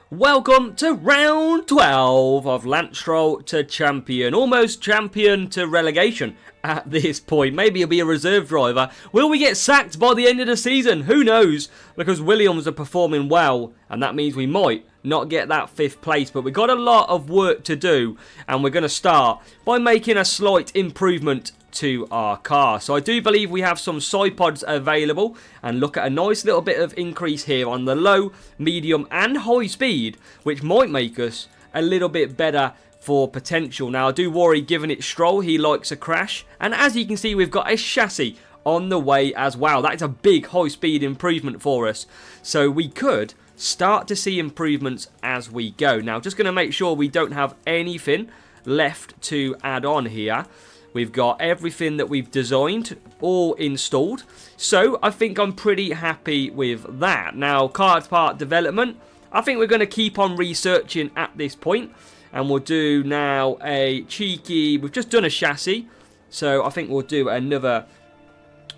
Welcome to round 12 of Lance Stroll to champion. Almost champion to relegation at this point. Maybe he'll be a reserve driver. Will we get sacked by the end of the season? Who knows? Because Williams are performing well, and that means we might not get that 5th place. But we've got a lot of work to do, and we're going to start by making a slight improvement to our car. So I do believe we have some side pods available, and look at a nice little bit of increase here on the low, medium and high speed, which might make us a little bit better for potential. Now I do worry, given it's Stroll, he likes a crash, and as you can see we've got a chassis on the way as well. That is a big high speed improvement for us, so we could start to see improvements as we go. Now just going to make sure we don't have anything left to add on here. We've got everything that we've designed all installed. So I think I'm pretty happy with that. Now, car part development, I think we're going to keep on researching at this point. And we'll do now a cheeky, we've just done a chassis. So I think we'll do another,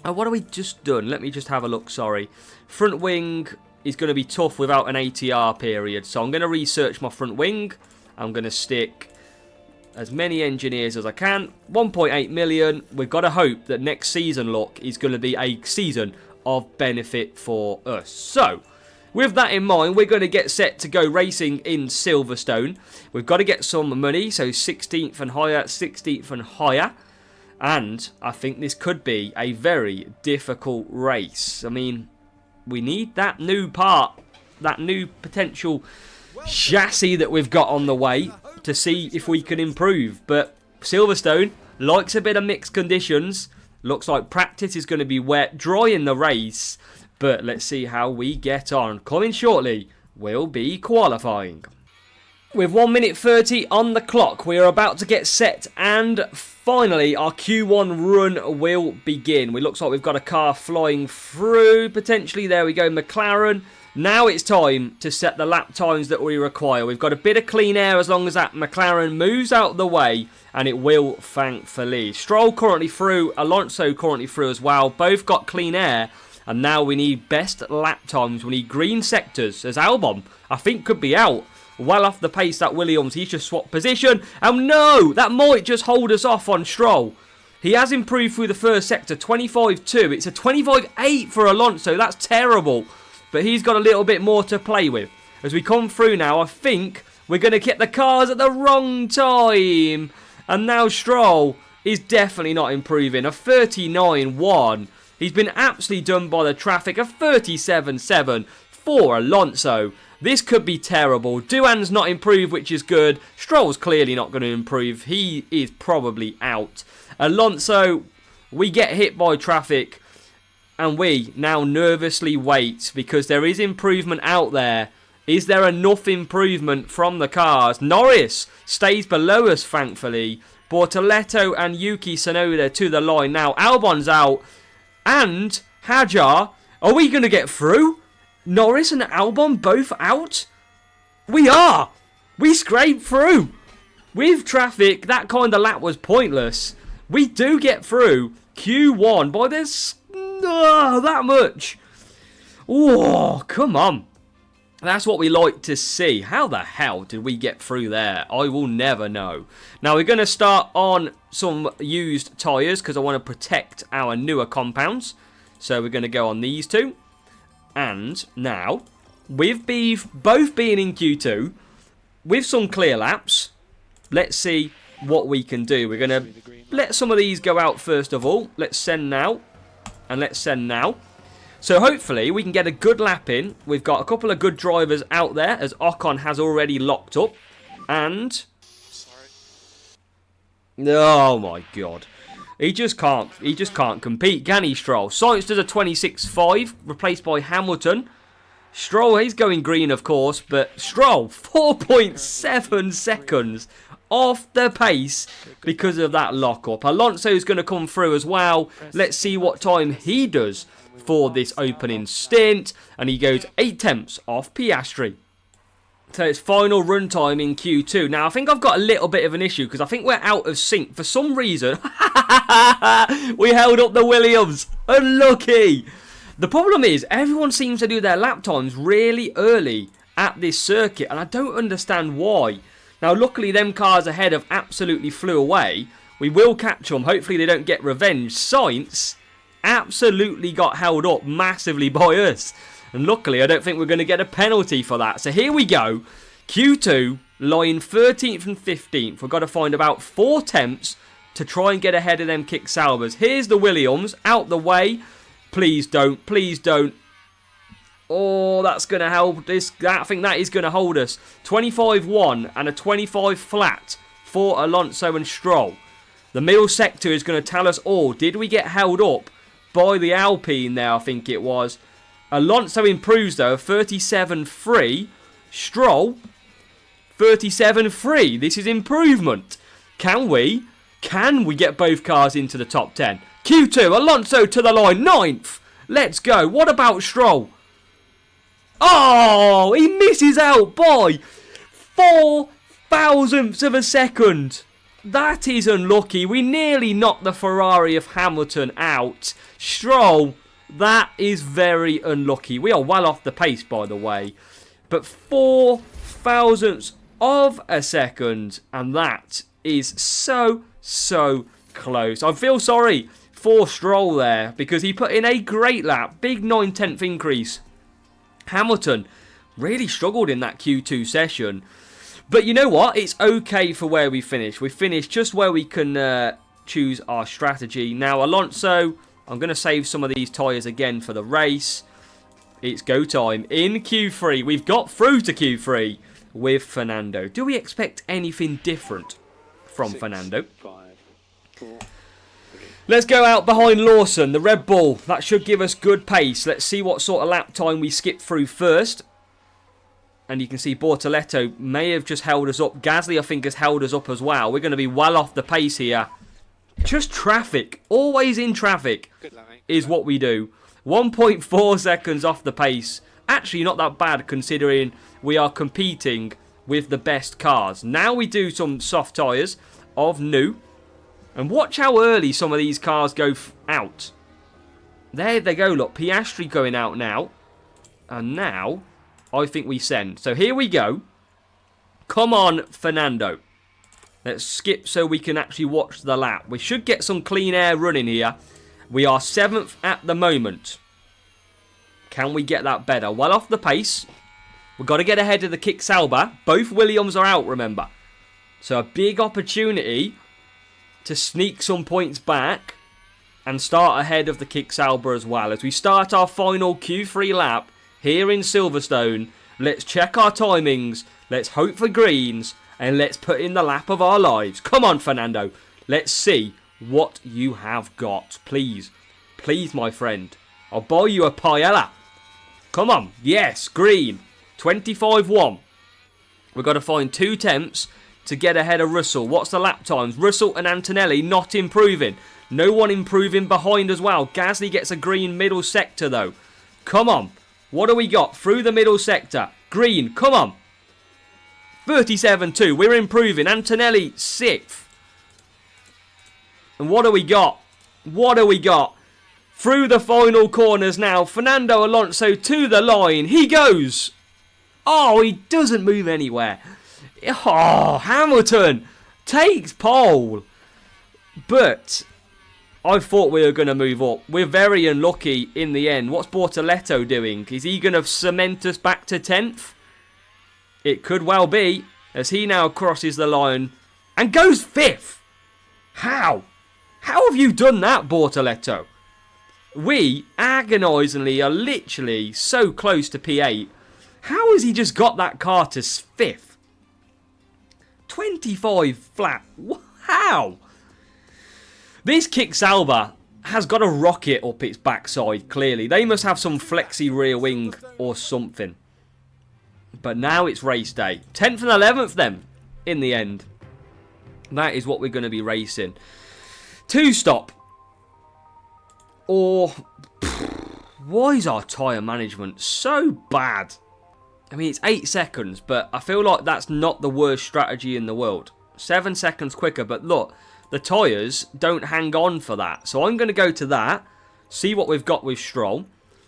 what have we just done? Let me just have a look, sorry. Front wing is going to be tough without an ATR period. So I'm going to research my front wing. I'm going to stick as many engineers as I can. 1.8 million. We've got to hope that next season, look, is going to be a season of benefit for us. So, with that in mind, we're going to get set to go racing in Silverstone. We've got to get some money, so 16th and higher, 16th and higher. And I think this could be a very difficult race. I mean, we need that new part, that new potential chassis that we've got on the way to see if we can improve. But Silverstone likes a bit of mixed conditions. Looks like practice is going to be wet, dry in the race. But let's see how we get on. Coming shortly will be qualifying. With 1 minute 30 on the clock, we are about to get set, and finally our Q1 run will begin. It looks like we've got a car flying through, potentially. There we go, McLaren. Now it's time to set the lap times that we require. We've got a bit of clean air as long as that McLaren moves out of the way, and it will, thankfully. Stroll currently through, Alonso currently through as well. Both got clean air, and now we need best lap times. We need green sectors, as Albon, I think, could be out. Well off the pace, that Williams. He's just swapped position. And no, that might just hold us off on Stroll. He has improved through the first sector, 25.2. It's a 25.8 for Alonso. That's terrible. But he's got a little bit more to play with. As we come through now, I think we're going to get the cars at the wrong time. And now Stroll is definitely not improving. A 39.1. He's been absolutely done by the traffic. A 37.7 for Alonso. This could be terrible. Duan's not improved, which is good. Stroll's clearly not going to improve. He is probably out. Alonso, we get hit by traffic, and we now nervously wait because there is improvement out there. Is there enough improvement from the cars? Norris stays below us, thankfully. Bortoletto and Yuki Tsunoda to the line. Now Albon's out, and Hajar. Are we going to get through? Norris and Albon both out? We are! We scraped through! With traffic, that kind of lap was pointless. We do get through Q1 by this... that much. Oh, come on. That's what we like to see. How the hell did we get through there? I will never know. Now, we're going to start on some used tyres because I want to protect our newer compounds. So we're going to go on these two. And now, with both being in Q2, with some clear laps, let's see what we can do. We're going to let some of these go out first of all. Let's send now. And let's send now. So hopefully we can get a good lap in. We've got a couple of good drivers out there, as Ocon has already locked up. And... oh my god. He just can't compete, can he, Stroll? Sainz does a 26.5, replaced by Hamilton. Stroll, he's going green, of course, but Stroll, 4.7 seconds off the pace because of that lockup. Alonso's going to come through as well. Let's see what time he does for this opening stint. And he goes 8 tenths off Piastri. So it's final run time in Q2. Now, I think I've got a little bit of an issue because I think we're out of sync. For some reason, we held up the Williams. Unlucky. The problem is, everyone seems to do their lap times really early at this circuit, and I don't understand why. Now, luckily, them cars ahead have absolutely flew away. We will catch them. Hopefully, they don't get revenge. Sainz absolutely got held up massively by us. And luckily, I don't think we're going to get a penalty for that. So here we go. Q2, lying 13th and 15th. We've got to find about 4 attempts to try and get ahead of them kick Saubers. Here's the Williams. Out the way. Please don't. Please don't. Oh, that's going to help this. I think that is going to hold us. 25-1 and a 25 flat for Alonso and Stroll. The middle sector is going to tell us all. Did we get held up by the Alpine there, I think it was. Alonso improves though, 37.3. Stroll, 37.3. This is improvement. Can we get both cars into the top 10? Q2, Alonso to the line, 9th. Let's go. What about Stroll? Oh, he misses out by 4 thousandths of a second. That is unlucky. We nearly knocked the Ferrari of Hamilton out. Stroll, that is very unlucky. We are well off the pace, by the way. But 4 thousandths of a second. And that is so close. I feel sorry for Stroll there, because he put in a great lap. Big 9/10 increase. Hamilton really struggled in that Q2 session. But you know what? It's okay for where we finished. We finished just where we can choose our strategy. Now, Alonso, I'm going to save some of these tyres again for the race. It's go time in Q3. We've got through to Q3 with Fernando. Do we expect anything different from Fernando? 5, 4, 3. Let's go out behind Lawson, the Red Bull. That should give us good pace. Let's see what sort of lap time we skip through first. And you can see Bortoletto may have just held us up. Gasly, I think, has held us up as well. We're going to be well off the pace here. Just traffic. Always in traffic is what we do. 1.4 seconds off the pace. Actually, not that bad considering we are competing with the best cars. Now we do some soft tyres of new. And watch how early some of these cars go out. There they go, look. Piastri going out now. And now, I think we send. So here we go. Come on, Fernando. Let's skip so we can actually watch the lap. We should get some clean air running here. We are 7th at the moment. Can we get that better? Well off the pace. We've got to get ahead of the kick Sauber. Both Williams are out, remember. So a big opportunity to sneak some points back and start ahead of the kick Sauber as well. As we start our final Q3 lap here in Silverstone, let's check our timings, let's hope for greens, and let's put in the lap of our lives. Come on, Fernando. Let's see what you have got. Please. Please, my friend. I'll buy you a paella. Come on. Yes, green. 25-1. We've got to find 2 attempts to get ahead of Russell. What's the lap times? Russell and Antonelli not improving. No one improving behind as well. Gasly gets a green middle sector, though. Come on. What do we got? Through the middle sector. Green. Come on. 37-2. We're improving. Antonelli 6th. And what do we got? What do we got? Through the final corners now. Fernando Alonso to the line. He goes. Oh, he doesn't move anywhere. Oh, Hamilton takes pole. But I thought we were going to move up. We're very unlucky in the end. What's Bortoletto doing? Is he going to cement us back to 10th? It could well be, as he now crosses the line and goes 5th. How? How have you done that, Bortoletto? We, agonisingly, are literally so close to P8. How has he just got that car to 5th? 25 flat. How? This kick Sauber has got a rocket up its backside, clearly. They must have some flexi rear wing or something. But now it's race day. 10th and 11th then, in the end. That is what we're going to be racing. 2-stop. Or, why is our tyre management so bad? I mean, it's 8 seconds, but I feel like that's not the worst strategy in the world. 7 seconds quicker, but look, the tyres don't hang on for that. So I'm going to go to that, see what we've got with Stroll.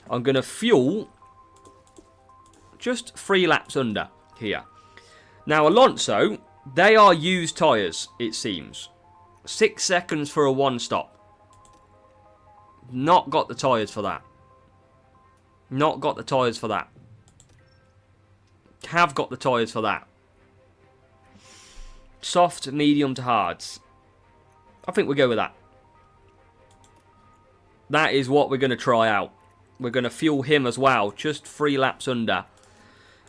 I'm going to fuel Just 3 laps under here. Now, Alonso, they are used tyres, it seems. 6 seconds for a 1-stop. Not got the tyres for that. Not got the tyres for that. Have got the tyres for that. Soft, medium to hards. I think we'll go with that. That is what we're going to try out. We're going to fuel him as well. Just 3 laps under.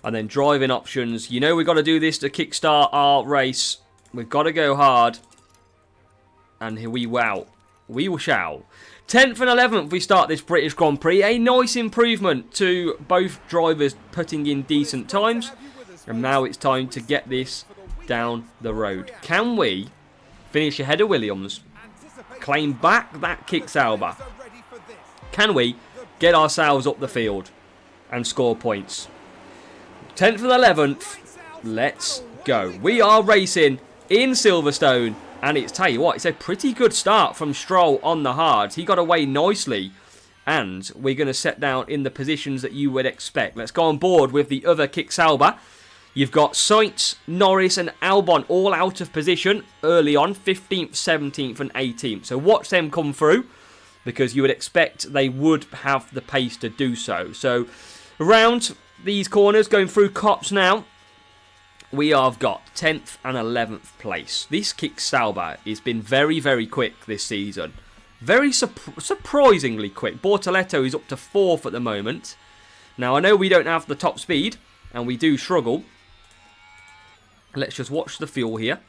And then driving options. You know we've got to do this to kickstart our race. We've got to go hard. And here we wow. We shall. 10th and 11th we start this British Grand Prix. A nice improvement to both drivers putting in decent times. And now it's time to get this down the road. Can we finish ahead of Williams? Claim back that kick Sauber? Can we get ourselves up the field and score points? 10th and 11th. Let's go. We are racing in Silverstone. And it's, tell you what, it's a pretty good start from Stroll on the hards. He got away nicely. And we're going to set down in the positions that you would expect. Let's go on board with the other kick Sauber. You've got Sainz, Norris and Albon all out of position early on. 15th, 17th and 18th. So watch them come through. Because you would expect they would have the pace to do so. So around these corners, going through Cops now. We have got 10th and 11th place. This kick Sauber has been very, very quick this season. Very surprisingly quick. Bortoletto is up to 4th at the moment. Now, I know we don't have the top speed, and we do struggle. Let's just watch the fuel here.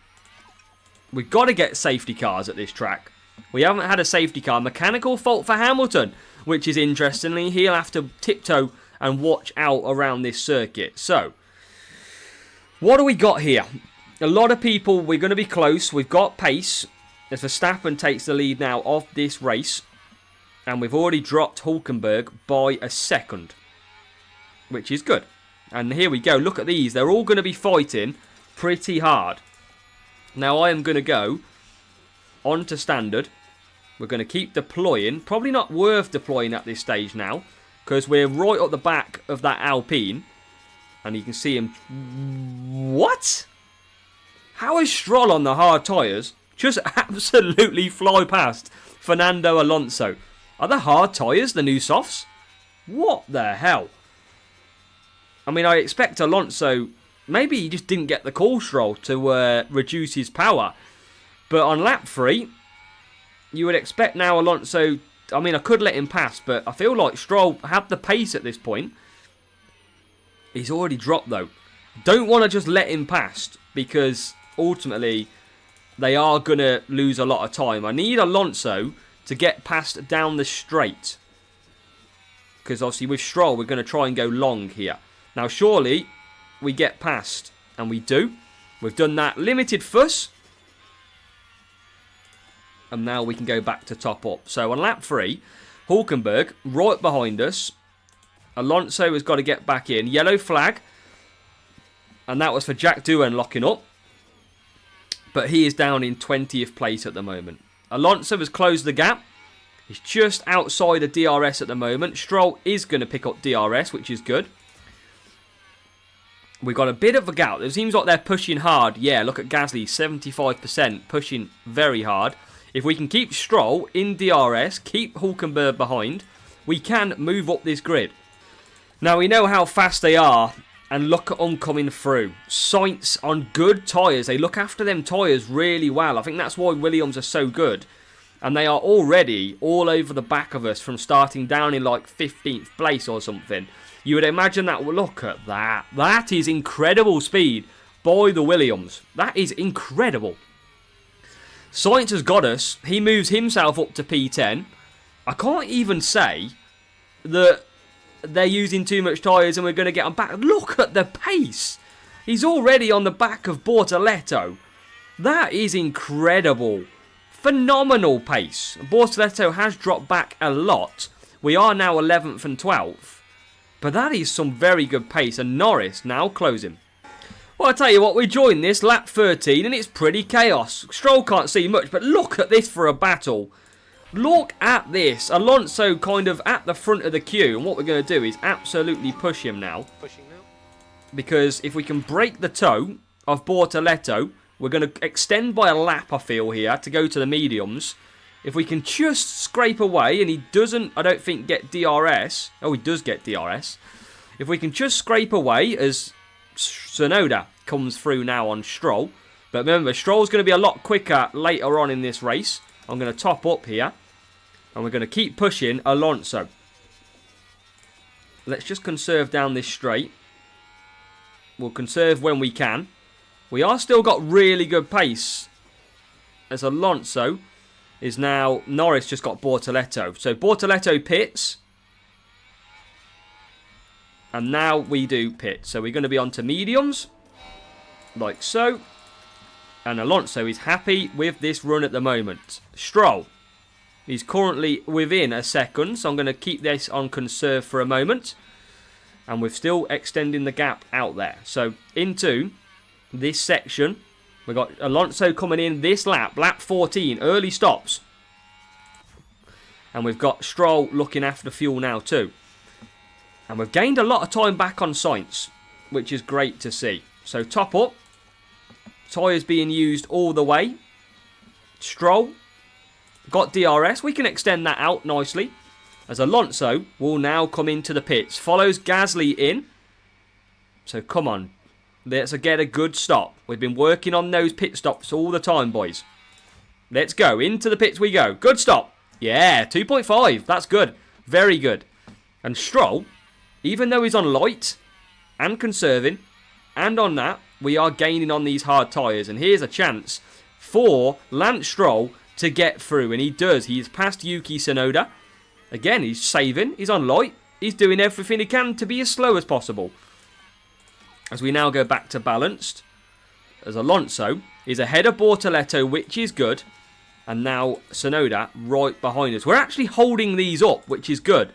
We've got to get safety cars at this track. We haven't had a safety car. Mechanical fault for Hamilton, which is interestingly, he'll have to tiptoe and watch out around this circuit. So, what do we got here? A lot of people, we're going to be close. We've got pace as Verstappen takes the lead now of this race. And we've already dropped Hülkenberg by a second, which is good. And here we go. Look at these. They're all going to be fighting pretty hard. Now I am going to go on to standard. We're going to keep deploying. Probably not worth deploying at this stage now, because we're right at the back of that Alpine. And you can see him. What? How is Stroll on the hard tyres just absolutely fly past Fernando Alonso? Are the hard tyres the new softs? What the hell? I mean, I expect Alonso, maybe he just didn't get the call, Stroll, to reduce his power. But on lap 3, you would expect now Alonso, I mean, I could let him pass, but I feel like Stroll had the pace at this point. He's already dropped, though. Don't want to just let him pass, because ultimately they are going to lose a lot of time. I need Alonso to get past down the straight, because obviously with Stroll, we're going to try and go long here. Now, surely we get past, and we do. We've done that limited fuss. And now we can go back to top up. So on lap 3, Hülkenberg right behind us. Alonso has got to get back in. Yellow flag. And that was for Jack Doohan locking up. But he is down in 20th place at the moment. Alonso has closed the gap. He's just outside of DRS at the moment. Stroll is going to pick up DRS, which is good. We've got a bit of a gap. It seems like they're pushing hard. Yeah, look at Gasly, 75%, pushing very hard. If we can keep Stroll in DRS, keep Hülkenberg behind, we can move up this grid. Now, we know how fast they are, and look at them coming through. Sainz on good tyres. They look after them tyres really well. I think that's why Williams are so good. And they are already all over the back of us from starting down in like 15th place or something. You would imagine that. Well, look at that. That is incredible speed by the Williams. That is incredible. Sainz has got us. He moves himself up to P10. I can't even say that they're using too much tyres and we're going to get them back. Look at the pace. He's already on the back of Bortoletto. That is incredible. Phenomenal pace. Bortoletto has dropped back a lot. We are now 11th and 12th. But that is some very good pace. And Norris now closing. Well, I tell you what, we joined this lap 13 and it's pretty chaos. Stroll can't see much, but look at this for a battle. Look at this. Alonso kind of at the front of the queue. And what we're going to do is absolutely push him now. because if we can break the toe of Bortoletto, we're going to extend by a lap, I feel, here to go to the mediums. If we can just scrape away, and he doesn't, I don't think, get DRS. Oh, he does get DRS. If we can just scrape away as Tsunoda comes through now on Stroll. But remember, Stroll's going to be a lot quicker later on in this race. I'm going to top up here. And we're going to keep pushing Alonso. Let's just conserve down this straight. We'll conserve when we can. We are still got really good pace. As Alonso is now... Norris just got Bortoletto. So Bortoletto pits. And now we do pit. So we're going to be on to mediums. Like so. And Alonso is happy with this run at the moment. Stroll. He's currently within a second. So I'm going to keep this on conserve for a moment. And we're still extending the gap out there. So into this section. We've got Alonso coming in this lap. Lap 14. Early stops. And we've got Stroll looking after the fuel now too. And we've gained a lot of time back on Sainz. Which is great to see. So top up. Tyres being used all the way. Stroll. Got DRS. We can extend that out nicely. As Alonso will now come into the pits. Follows Gasly in. So come on. Let's get a good stop. We've been working on those pit stops all the time, boys. Let's go. Into the pits we go. Good stop. Yeah, 2.5. That's good. Very good. And Stroll, even though he's on light and conserving, and on that, we are gaining on these hard tyres. And here's a chance for Lance Stroll to get through. And he does. He's past Yuki Tsunoda. Again, he's saving. He's on light. He's doing everything he can to be as slow as possible. As we now go back to balanced. As Alonso is ahead of Bortoletto, which is good. And now Tsunoda right behind us. We're actually holding these up, which is good.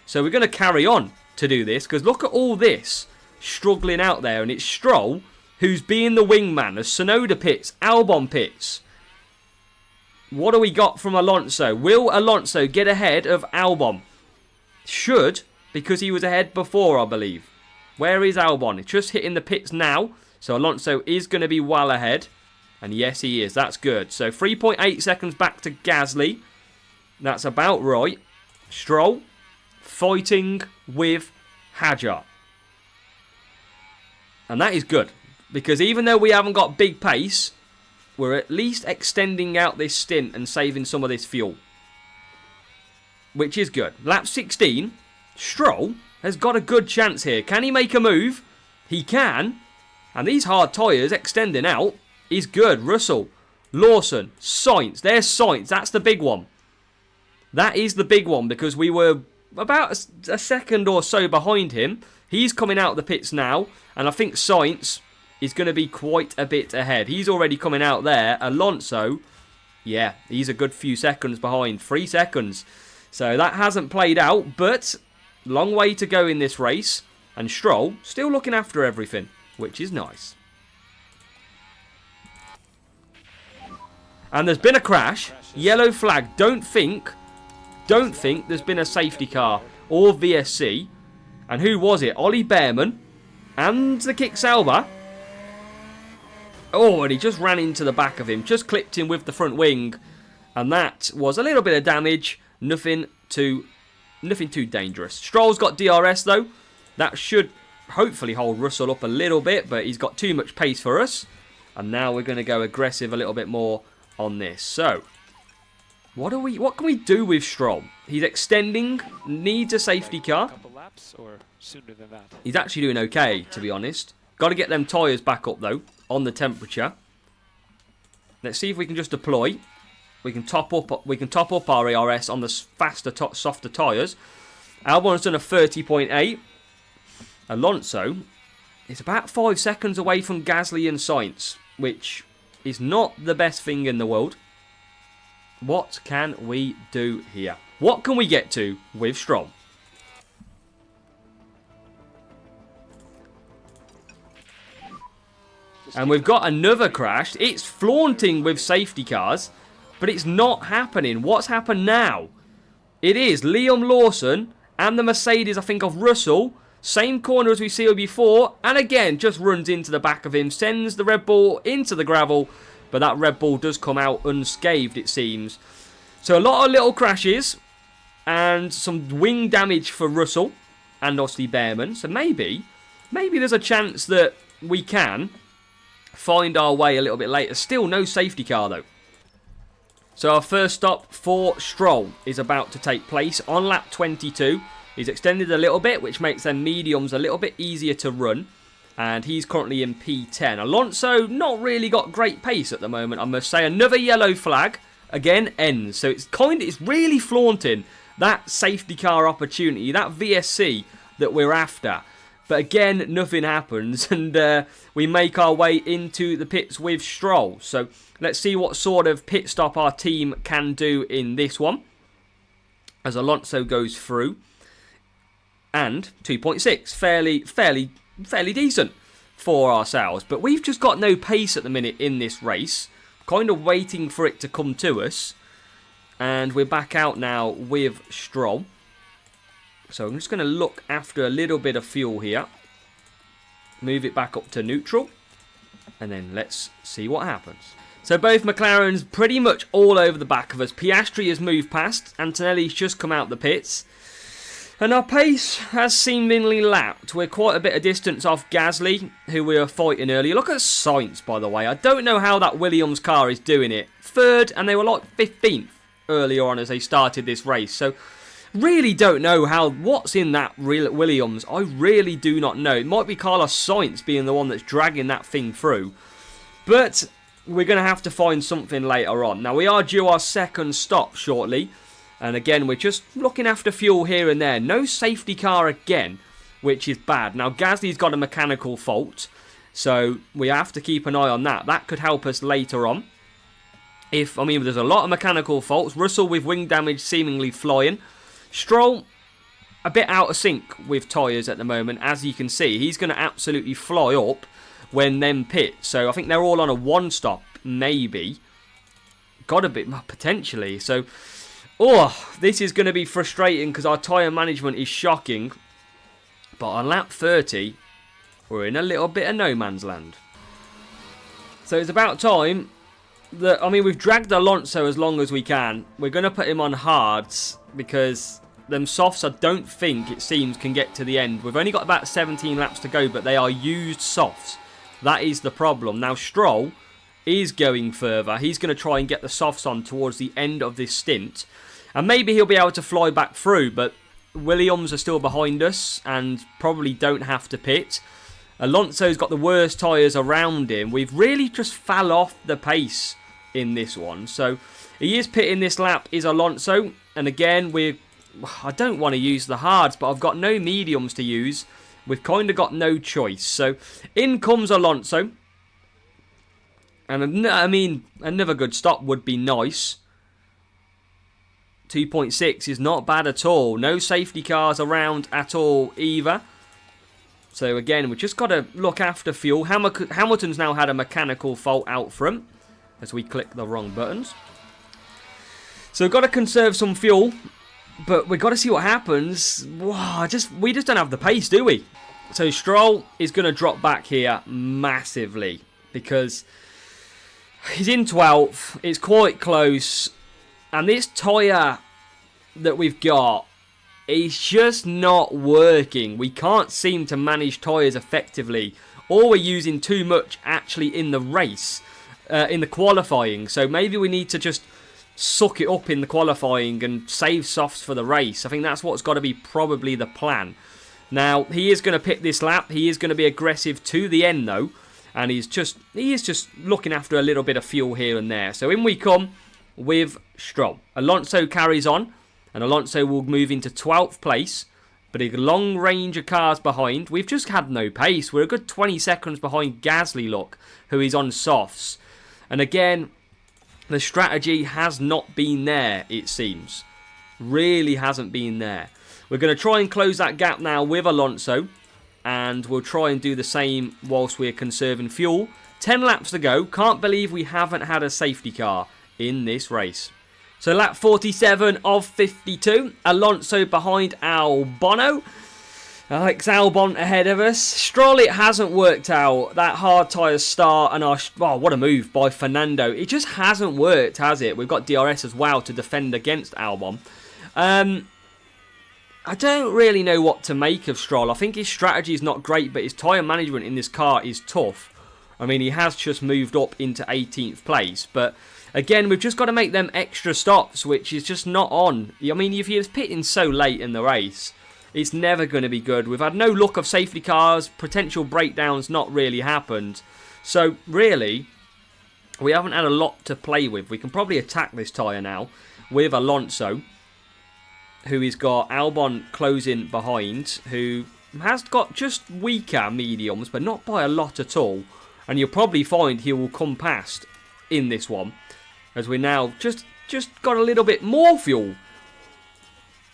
So we're going to carry on to do this. Because look at all this struggling out there. And it's Stroll who's being the wingman. As Tsunoda pits, Albon pits. What do we got from Alonso? Will Alonso get ahead of Albon? Should, because he was ahead before, I believe. Where is Albon? It's just hitting the pits now. So Alonso is going to be well ahead. And yes, he is. That's good. So 3.8 seconds back to Gasly. That's about right. Stroll fighting with Hadjar. And that is good. Because even though we haven't got big pace, we're at least extending out this stint and saving some of this fuel. Which is good. Lap 16, Stroll has got a good chance here. Can he make a move? He can. And these hard tyres extending out is good. Russell, Lawson, Sainz. There's Sainz. That's the big one. That is the big one because we were about a second or so behind him. He's coming out of the pits now. And I think Sainz is going to be quite a bit ahead. He's already coming out there. Alonso, yeah, he's a good few seconds behind. 3 seconds. So that hasn't played out, but long way to go in this race. And Stroll still looking after everything, which is nice. And there's been a crash. Yellow flag. Don't think there's been a safety car or VSC. And who was it? Ollie Behrman and the Kick Sauber. Oh, and he just ran into the back of him. Just clipped him with the front wing. And that was a little bit of damage. Nothing too dangerous. Stroll's got DRS though. That should hopefully hold Russell up a little bit. But he's got too much pace for us. And now we're going to go aggressive a little bit more on this. So, what can we do with Stroll? He's extending. Needs a safety car. Couple laps or sooner than that. He's actually doing okay, to be honest. Got to get them tyres back up though. On the temperature. Let's see if we can just deploy. We can top up our ERS on the faster, softer tyres. Albon's done a 30.8. Alonso is about 5 seconds away from Gasly and Sainz, which is not the best thing in the world. What can we do here? What can we get to with Stroll? And we've got another crash. It's flaunting with safety cars, but it's not happening. What's happened now? It is Liam Lawson and the Mercedes, I think, of Russell Same corner as we saw before, and again, just runs into the back of him, sends the Red Bull into the gravel, but that Red Bull does come out unscathed, it seems. So a lot of little crashes, and some wing damage for Russell, and obviously Behrman. So maybe there's a chance that we can find our way a little bit later. Still no safety car though. So our first stop for Stroll is about to take place on lap 22. He's extended a little bit, which makes their mediums a little bit easier to run. And he's currently in P10. Alonso not really got great pace at the moment, I must say. Another yellow flag. Again, ends. So it's really flaunting that safety car opportunity, that VSC that we're after. But again, nothing happens, and we make our way into the pits with Stroll. So let's see what sort of pit stop our team can do in this one, as Alonso goes through. And 2.6, fairly decent for ourselves. But we've just got no pace at the minute in this race. Kind of waiting for it to come to us. And we're back out now with Stroll. So I'm just going to look after a little bit of fuel here. Move it back up to neutral. And then let's see what happens. So both McLarens pretty much all over the back of us. Piastri has moved past. Antonelli's just come out the pits. And our pace has seemingly lapped. We're quite a bit of distance off Gasly, who we were fighting earlier. Look at Sainz, by the way. I don't know how that Williams car is doing it. Third, and they were like 15th earlier on as they started this race. So, really don't know what's in that Williams. I really do not know. It might be Carlos Sainz being the one that's dragging that thing through. But we're going to have to find something later on. Now, we are due our second stop shortly. And again, we're just looking after fuel here and there. No safety car again, which is bad. Now, Gasly's got a mechanical fault, so we have to keep an eye on that. That could help us later on. There's a lot of mechanical faults. Russell with wing damage seemingly flying. Stroll, a bit out of sync with tyres at the moment, as you can see. He's going to absolutely fly up when them pit. So I think they're all on a one stop, maybe. Got a bit, potentially. So... this is going to be frustrating because our tyre management is shocking. But on lap 30, we're in a little bit of no man's land. So it's about time that, we've dragged Alonso as long as we can. We're going to put him on hards because them softs, I don't think, it seems, can get to the end. We've only got about 17 laps to go, but they are used softs. That is the problem. Now, Stroll is going further. He's going to try and get the softs on towards the end of this stint. And maybe he'll be able to fly back through, but Williams are still behind us and probably don't have to pit. Alonso's got the worst tyres around him. We've really just fell off the pace in this one. So he is pitting this lap, is Alonso. And again, I don't want to use the hards, but I've got no mediums to use. We've kind of got no choice. So in comes Alonso. And another good stop would be nice. 2.6 is not bad at all. No safety cars around at all either. So again, we've just got to look after fuel. Hamilton's now had a mechanical fault out front as we click the wrong buttons. So we've got to conserve some fuel, but we've got to see what happens. We just don't have the pace, do we? So Stroll is going to drop back here massively because he's in 12th. It's quite close. And this tyre that we've got is just not working. We can't seem to manage tyres effectively. Or we're using too much actually in the race, in the qualifying. So maybe we need to just suck it up in the qualifying and save softs for the race. I think that's what's got to be probably the plan. Now, he is going to pit this lap. He is going to be aggressive to the end though. And he is just looking after a little bit of fuel here and there. So in we come with Stroll. Alonso carries on, and Alonso will move into 12th place, but a long range of cars behind. We've just had no pace. We're a good 20 seconds behind Gasly, look, who is on softs. And again, the strategy has not been there, it seems. Really hasn't been there. We're going to try and close that gap now with Alonso, and we'll try and do the same whilst we're conserving fuel. 10 laps to go. Can't believe we haven't had a safety car in this race. So lap 47 of 52. Alonso behind Albon. Alex Albon ahead of us. Stroll, it hasn't worked out. That hard tyre start and what a move by Fernando. It just hasn't worked, has it? We've got DRS as well to defend against Albon. I don't really know what to make of Stroll. I think his strategy is not great, but his tyre management in this car is tough. I mean, he has just moved up into 18th place, but again, we've just got to make them extra stops, which is just not on. I mean, if you're pitting so late in the race, it's never going to be good. We've had no luck of safety cars, potential breakdowns not really happened. So, really, we haven't had a lot to play with. We can probably attack this tyre now with Alonso, who has got Albon closing behind, who has got just weaker mediums, but not by a lot at all. And you'll probably find he will come past in this one, as we now just got a little bit more fuel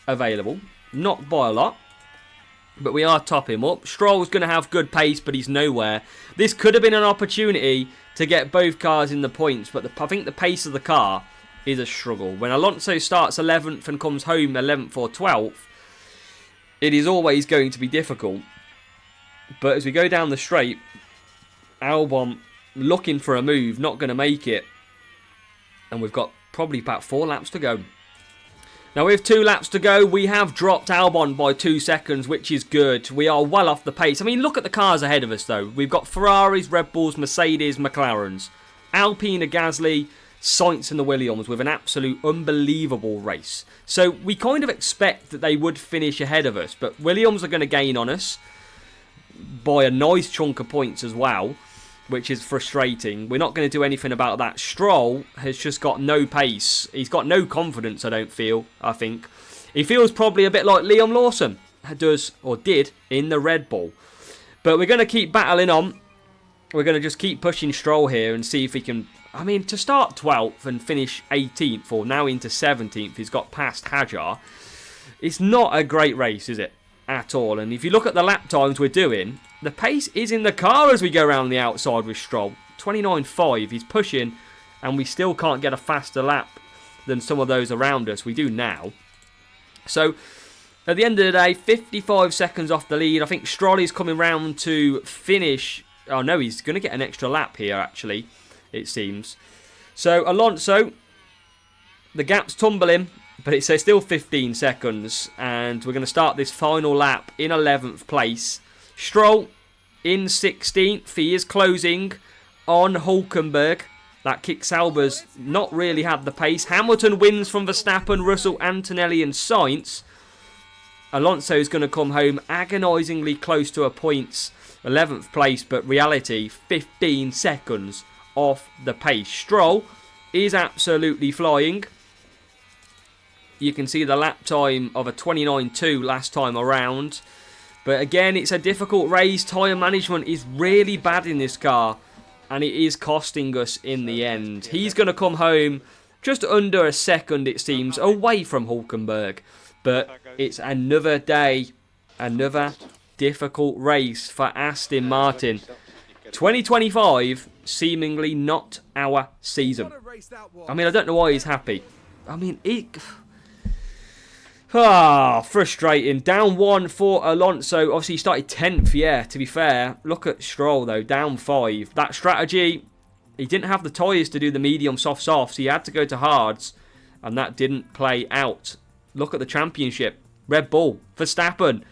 available. Not by a lot, but we are topping him up. Stroll's going to have good pace, but he's nowhere. This could have been an opportunity to get both cars in the points, but I think the pace of the car is a struggle. When Alonso starts 11th and comes home 11th or 12th, it is always going to be difficult. But as we go down the straight, Albon looking for a move, not going to make it. And we've got probably about 4 laps to go. Now with 2 laps to go, we have dropped Albon by 2 seconds, which is good. We are well off the pace. I mean, look at the cars ahead of us, though. We've got Ferraris, Red Bulls, Mercedes, McLarens, Alpine, a Gasly, Sainz and the Williams with an absolute unbelievable race. So we kind of expect that they would finish ahead of us, but Williams are going to gain on us by a nice chunk of points as well, which is frustrating. We're not going to do anything about that. Stroll has just got no pace. He's got no confidence, I think. He feels probably a bit like Liam Lawson does, or did, in the Red Bull. But we're going to keep battling on. We're going to just keep pushing Stroll here and see if he can... I mean, to start 12th and finish 18th, or now into 17th, he's got past Hajar. It's not a great race, is it? At all. And if you look at the lap times we're doing, the pace is in the car as we go around the outside with Stroll. 29.5, he's pushing, and we still can't get a faster lap than some of those around us. We do now. So, at the end of the day, 55 seconds off the lead. I think Stroll is coming round to finish. Oh no, he's going to get an extra lap here, actually, it seems. So, Alonso, the gap's tumbling, but it says still 15 seconds, and we're going to start this final lap in 11th place. Stroll in 16th. He is closing on Hulkenberg. That kicks Sauber's not really had the pace. Hamilton wins from Verstappen, Russell, Antonelli and Sainz. Alonso is going to come home agonisingly close to a points 11th place, but reality 15 seconds off the pace. Stroll is absolutely flying. You can see the lap time of a 29.2 last time around. But again, it's a difficult race. Tyre management is really bad in this car, and it is costing us in the end. He's going to come home just under a second, it seems, away from Hulkenberg. But it's another day, another difficult race for Aston Martin. 2025, seemingly not our season. I mean, I don't know why he's happy. I mean, frustrating. Down 1 for Alonso. Obviously, he started 10th, yeah, to be fair. Look at Stroll, though, down 5. That strategy, he didn't have the tyres to do the medium softs, so he had to go to hards, and that didn't play out. Look at the championship. Red Bull, Verstappen,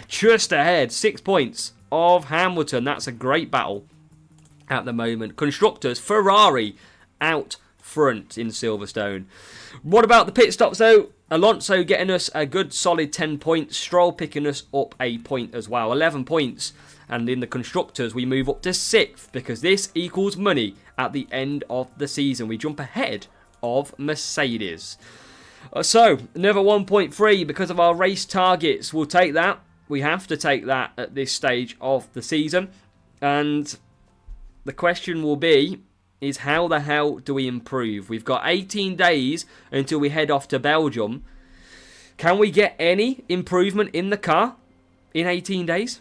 just ahead, 6 points of Hamilton. That's a great battle at the moment. Constructors, Ferrari out front in Silverstone. What about the pit stops, though? Alonso getting us a good solid 10 points. Stroll picking us up a point as well. 11 points. And in the Constructors, we move up to 6th because this equals money at the end of the season. We jump ahead of Mercedes. So, another 1.3 because of our race targets. We'll take that. We have to take that at this stage of the season. And the question will be, is how the hell do we improve? We've got 18 days until we head off to Belgium. Can we get any improvement in the car in 18 days?